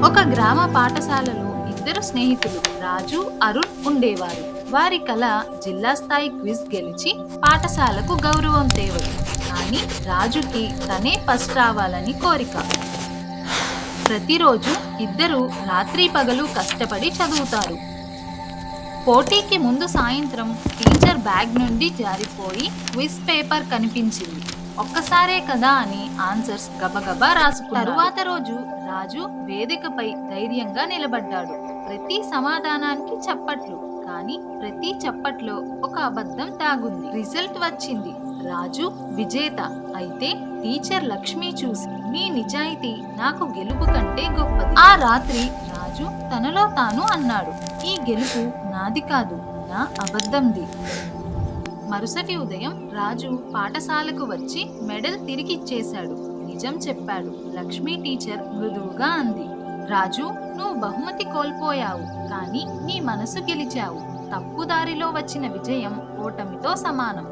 ఒక గ్రామ పాఠశాలలో ఇద్దరు స్నేహితులు రాజు, అరుణ్ ఉండేవారు. వారి కల జిల్లా స్థాయి క్విజ్ గెలిచి పాఠశాలకు గౌరవం తేవడం. కానీ రాజుకి తనే ఫస్ట్ రావాలని కోరిక. ప్రతిరోజు ఇద్దరు రాత్రి పగలు కష్టపడి చదువుతారు. పోటీకి ముందు సాయంత్రం టీచర్ బ్యాగ్ నుండి జారిపోయి క్విజ్ పేపర్ కనిపించింది. ఒక్కసారే కదా అని ఆన్సర్స్ గబగబా రాసుకున్నారు. తరువాత రోజు రాజు వేదికపై ధైర్యంగా నిలబడ్డాడు. ప్రతి సమాధానానికి చప్పట్లు, కానీ ప్రతి చప్పట్లో ఒక అబద్ధం దాగుంది. రిజల్ట్ వచ్చింది. రాజు విజేత. అయితే టీచర్ లక్ష్మి చూసి, మీ నిజాయితీ నాకు గెలుపు కంటే గొప్పది. ఆ రాత్రి రాజు తనలో తాను అన్నాడు, ఈ గెలుపు నాది కాదు, నా అబద్ధంది. మరుసటి ఉదయం రాజు పాఠశాలకు వచ్చి మెడల్ తిరిగిచ్చేశాడు. నిజం చెప్పాడు. లక్ష్మీ టీచర్ మృదువుగా అంది, రాజు, నువ్వు బహుమతి కోల్పోయావు, కానీ నీ మనసు గెలిచావు. తప్పుదారిలో వచ్చిన విజయం ఓటమితో సమానం.